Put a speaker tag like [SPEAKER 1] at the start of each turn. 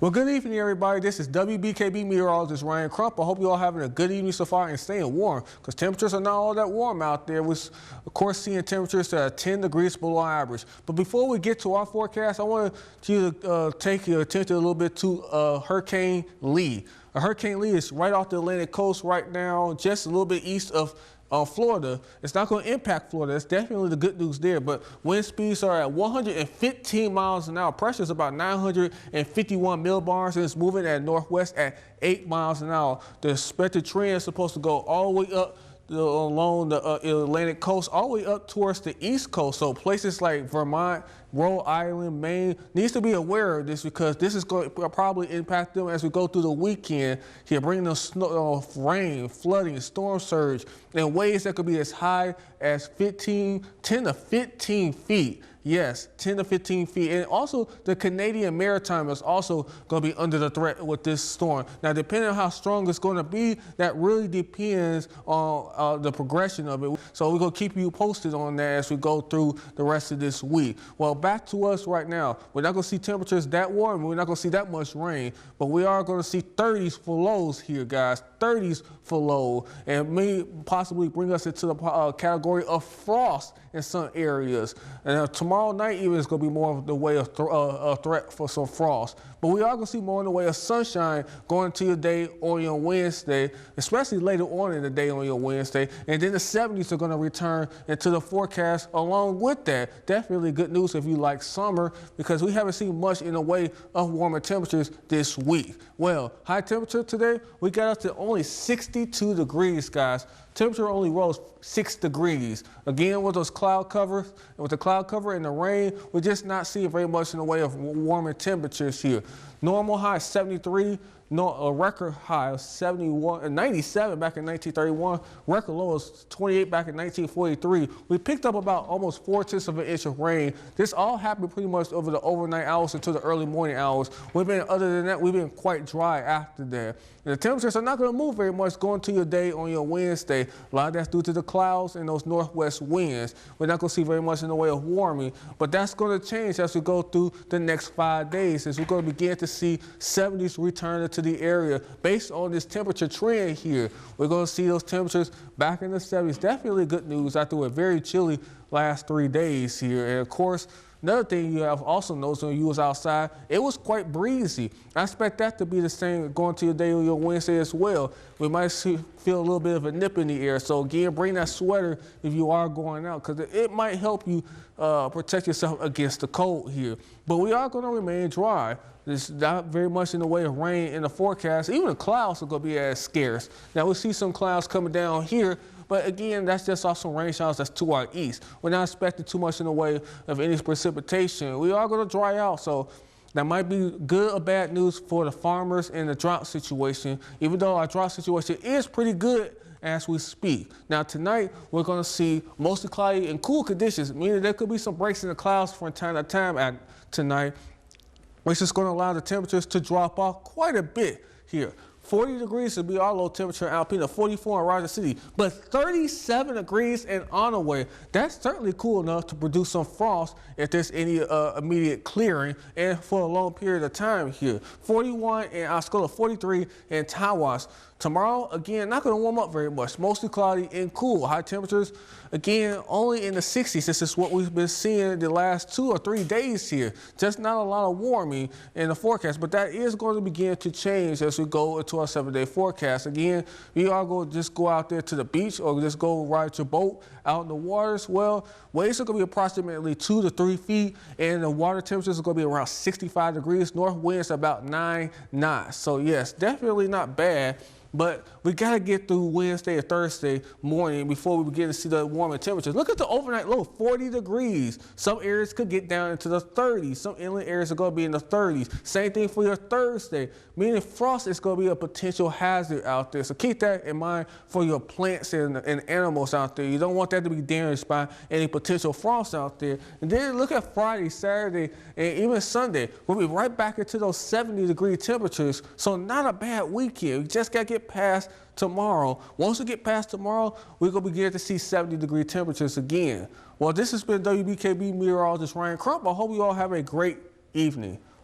[SPEAKER 1] Well, good evening, everybody. This is WBKB Meteorologist Ryan Crump. I hope you all having a good evening so far and staying warm because temperatures are not all that warm out there. We're, of course, seeing temperatures that are 10 degrees below average. But before we get to our forecast, I want you to take your attention a little bit to Hurricane Lee. Hurricane Lee is right off the Atlantic coast right now, just a little bit east of Florida. It's not going to impact Florida. That's definitely the good news there. But wind speeds are at 115 miles an hour. Pressure is about 951 millibars, and it's moving at northwest at 8 miles an hour. The expected trend is supposed to go all the way up along the Atlantic coast, all the way up towards the East Coast. So places like Vermont, Rhode Island, Maine needs to be aware of this because this is going to probably impact them as we go through the weekend here, bringing them snow, rain, flooding, storm surge in ways that could be as high as 10 to 15 feet. Yes, 10 to 15 feet. And also the Canadian Maritime is also going to be under the threat with this storm. Now, depending on how strong it's going to be, that really depends on the progression of it. So we're going to keep you posted on that as we go through the rest of this week. Well, back to us right now. We're not going to see temperatures that warm. We're not going to see that much rain, but we are going to see 30s for lows here, guys. 30s for low, and may possibly bring us into the category of frost in some areas. And tomorrow night even is going to be more of the way of a threat for some frost. But we are going to see more in the way of sunshine going into your day on your Wednesday, especially later on in the day on your Wednesday. And then the 70s are going to return into the forecast along with that. Definitely good news if you like summer because we haven't seen much in the way of warmer temperatures this week. Well, high temperature today, we got up to only 62 degrees, guys. Temperature only rose 6 degrees. Again, with those cloud covers, with the cloud cover and the rain, we're just not seeing very much in the way of warmer temperatures here. Normal high 73, a record high of 97 back in 1931. Record low is 28 back in 1943. We picked up about almost 4/10 of an inch of rain. This all happened pretty much over the overnight hours until the early morning hours. Other than that, we've been quite dry after that. And the temperatures are not going to move very much going to your day on your Wednesday. A lot of that's due to the clouds and those northwest winds. We're not going to see very much in the way of warming, but that's going to change as we go through the next 5 days, as we're going to begin to see 70s return to the area based on this temperature trend here. We're going to see those temperatures back in the 70s. Definitely good news after a very chilly last 3 days here. And of course, another thing you have also noticed when you was outside, it was quite breezy. I expect that to be the same going to your day on your Wednesday as well. We might feel a little bit of a nip in the air. So again, bring that sweater if you are going out because it might help you protect yourself against the cold here. But we are going to remain dry. There's not very much in the way of rain in the forecast. Even the clouds are going to be as scarce. Now we see some clouds coming down here, but again, that's just off some rain showers that's to our east. We're not expecting too much in the way of any precipitation. We are going to dry out, so that might be good or bad news for the farmers in the drought situation, even though our drought situation is pretty good as we speak. Now tonight, we're going to see mostly cloudy and cool conditions, meaning there could be some breaks in the clouds from time to time tonight, which is going to allow the temperatures to drop off quite a bit here. 40 degrees would be our low temperature in Alpena, 44 in Roger City, but 37 degrees in Onaway. That's certainly cool enough to produce some frost if there's any immediate clearing and for a long period of time here. 41 in Osceola, 43 in Tawas. Tomorrow, again, not going to warm up very much. Mostly cloudy and cool. High temperatures, again, only in the 60s. This is what we've been seeing the last 2 or 3 days here. Just not a lot of warming in the forecast, but that is going to begin to change as we go into our 7-day forecast. Again, you are going to just go out there to the beach or just go ride your boat out in the waters. Well, waves are going to be approximately 2 to 3 feet, and the water temperatures are going to be around 65 degrees. North winds about 9 knots. So yes, definitely not bad. But we got to get through Wednesday or Thursday morning before we begin to see the warmer temperatures. Look at the overnight low, 40 degrees. Some areas could get down into the 30s. Some inland areas are going to be in the 30s. Same thing for your Thursday, meaning frost is going to be a potential hazard out there. So keep that in mind for your plants and animals out there. You don't want that to be damaged by any potential frost out there. And then look at Friday, Saturday, and even Sunday. We'll be right back into those 70-degree temperatures. So not a bad weekend. We just got to get past tomorrow. Once we get past tomorrow, we're going to begin to see 70-degree temperatures again. Well, this has been WBKB Meteorologist Ryan Crump. I hope you all have a great evening.